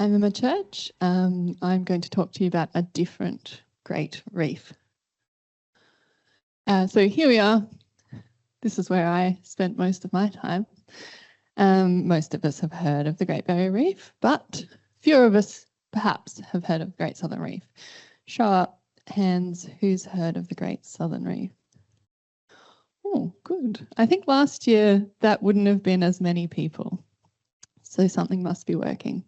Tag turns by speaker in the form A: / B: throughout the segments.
A: I'm Emma Church. I'm going to talk to you about a different great reef. So here we are. This is where I spent most of my time. Most of us have heard of the Great Barrier Reef, but fewer of us perhaps have heard of the Great Southern Reef. Show up hands who's heard of the Great Southern Reef. Oh, good. I think last year that wouldn't have been as many people. So something must be working.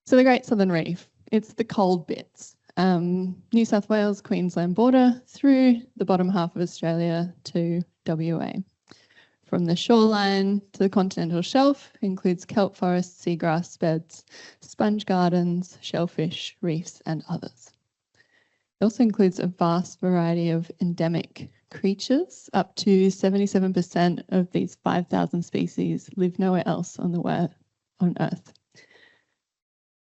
A: So the Great Southern Reef, it's the cold bits. New South Wales, Queensland border through the bottom half of Australia to WA. From the shoreline to the continental shelf includes kelp forests, seagrass beds, sponge gardens, shellfish, reefs and others. It also includes a vast variety of endemic creatures. Up to 77% of these 5,000 species live nowhere else on Earth.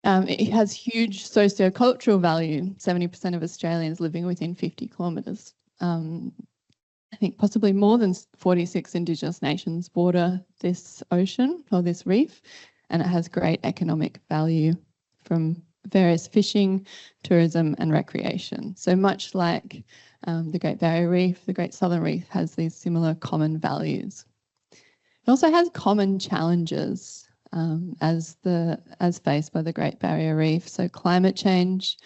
A: It has huge socio-cultural value, 70% of Australians living within 50 kilometres. I think possibly more than 46 Indigenous nations border this ocean or this reef, and it has great economic value from various fishing, tourism and recreation. So much like the Great Barrier Reef, the Great Southern Reef has these similar common values. It also has common challenges as faced by the Great Barrier Reef. So climate change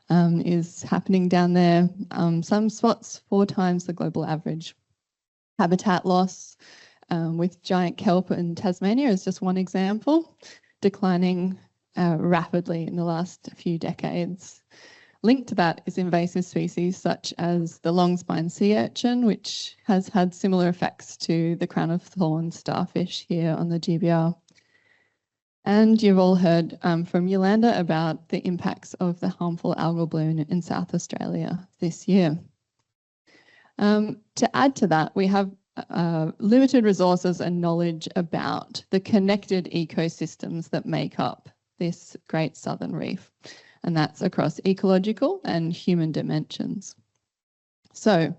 A: is happening down there, some spots 4 times the global average. Habitat loss with giant kelp in Tasmania is just one example, declining rapidly in the last few decades. Linked to that is invasive species such as the long-spine sea urchin, which has had similar effects to the crown of thorns starfish here on the GBR. And you've all heard from Yolanda about the impacts of the harmful algal bloom in South Australia this year. To add to that, we have limited resources and knowledge about the connected ecosystems that make up this Great Southern Reef, and that's across ecological and human dimensions. So,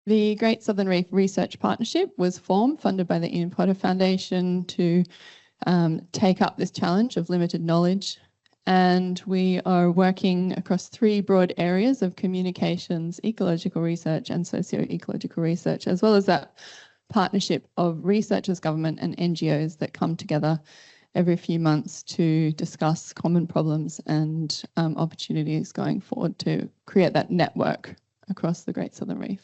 A: the Great Southern Reef Research Partnership was formed, funded by the Ian Potter Foundation to take up this challenge of limited knowledge, and we are working across 3 broad areas of communications, ecological research and socio-ecological research, as well as that partnership of researchers, government and NGOs that come together every few months to discuss common problems and opportunities going forward to create that network across the Great Southern Reef.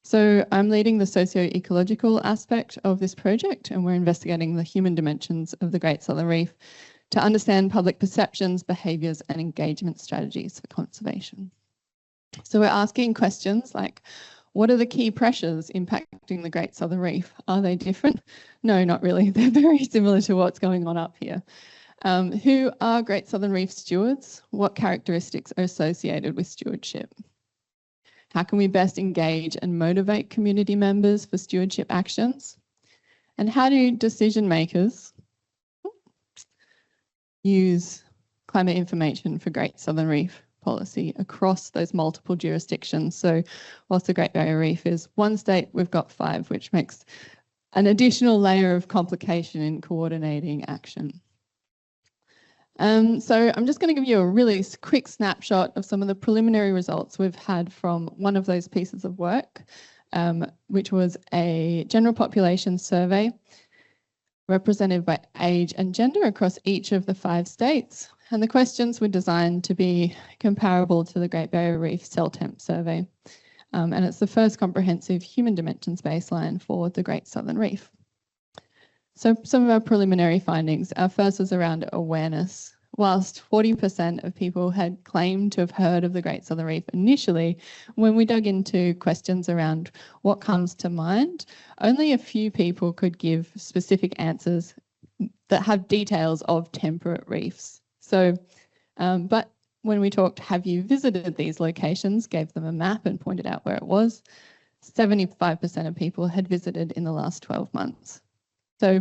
A: So I'm leading the socio-ecological aspect of this project, and we're investigating the human dimensions of the Great Southern Reef to understand public perceptions, behaviours and engagement strategies for conservation. So we're asking questions like, what are the key pressures impacting the Great Southern Reef? Are they different? No, not really. They're very similar to what's going on up here. Who are Great Southern Reef stewards? What characteristics are associated with stewardship? How can we best engage and motivate community members for stewardship actions? And how do decision makers use climate information for Great Southern Reef policy across those multiple jurisdictions? So whilst the Great Barrier Reef is one state, we've got 5, which makes an additional layer of complication in coordinating action. So I'm just going to give you a really quick snapshot of some of the preliminary results we've had from one of those pieces of work, which was a general population survey represented by age and gender across each of the 5 states. And the questions were designed to be comparable to the Great Barrier Reef Cell Temp survey. And it's the first comprehensive human dimensions baseline for the Great Southern Reef. So some of our preliminary findings, our first was around awareness. Whilst 40% of people had claimed to have heard of the Great Southern Reef initially, when we dug into questions around what comes to mind, only a few people could give specific answers that have details of temperate reefs. So, but when we talked, have you visited these locations, gave them a map and pointed out where it was, 75% of people had visited in the last 12 months. So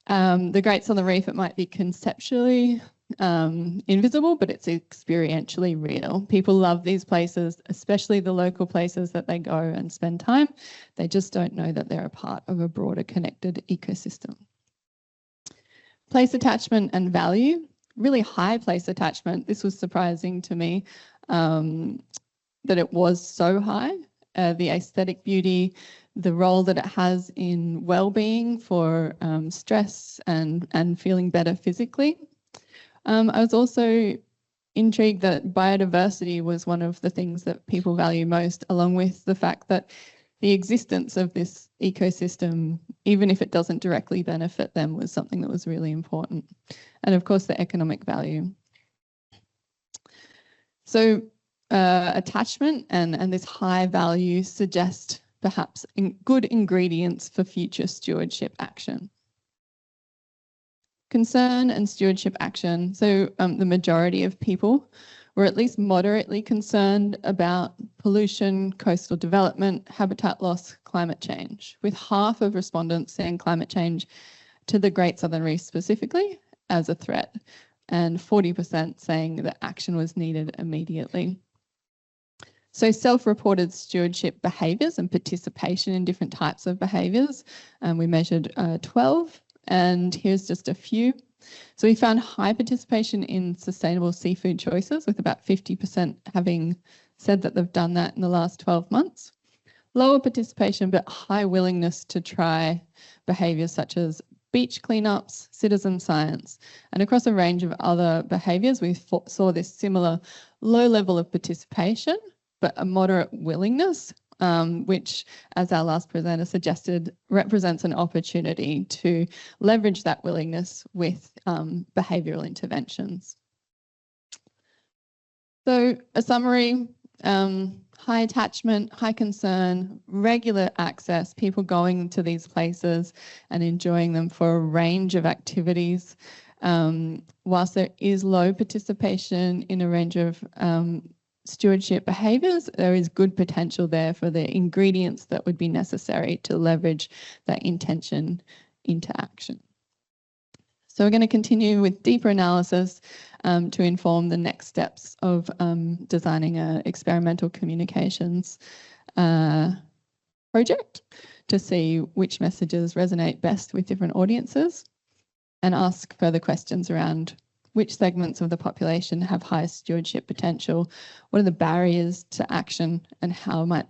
A: the Great Southern Reef, it might be conceptually invisible, but it's experientially real. People love these places, especially the local places that they go and spend time. They just don't know that they're a part of a broader connected ecosystem. Place attachment and value, really high place attachment. This was surprising to me that it was so high. The aesthetic beauty, the role that it has in well-being for stress and feeling better physically. I was also intrigued that biodiversity was one of the things that people value most, along with the fact that the existence of this ecosystem, even if it doesn't directly benefit them, was something that was really important. And of course, the economic value. So attachment and this high value suggest perhaps good ingredients for future stewardship action. Concern and stewardship action. So the majority of people were at least moderately concerned about pollution, coastal development, habitat loss, climate change, with half of respondents saying climate change to the Great Southern Reef specifically as a threat, and 40% saying that action was needed immediately. So self-reported stewardship behaviours and participation in different types of behaviours. We measured 12, and here's just a few. So we found high participation in sustainable seafood choices, with about 50% having said that they've done that in the last 12 months. Lower participation, but high willingness to try behaviours such as beach cleanups, citizen science, and across a range of other behaviours, we saw this similar low level of participation, but a moderate willingness, which, as our last presenter suggested, represents an opportunity to leverage that willingness with behavioural interventions. So a summary, high attachment, high concern, regular access, people going to these places and enjoying them for a range of activities. Whilst there is low participation in a range of stewardship behaviours, there is good potential there for the ingredients that would be necessary to leverage that intention into action. So we're going to continue with deeper analysis to inform the next steps of designing an experimental communications project to see which messages resonate best with different audiences, and ask further questions around which segments of the population have highest stewardship potential, what are the barriers to action, and how might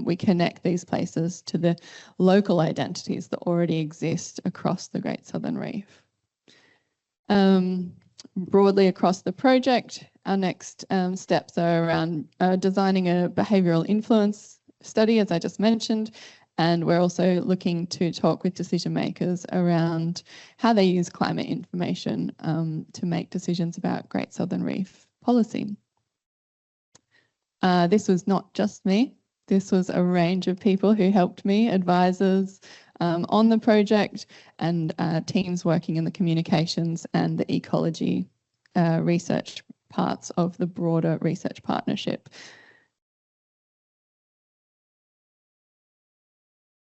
A: we connect these places to the local identities that already exist across the Great Southern Reef. Broadly across the project, our next steps are around designing a behavioural influence study, as I just mentioned, and we're also looking to talk with decision makers around how they use climate information to make decisions about Great Southern Reef policy. This was not just me. This was a range of people who helped me, advisors on the project, and teams working in the communications and the ecology research parts of the broader research partnership.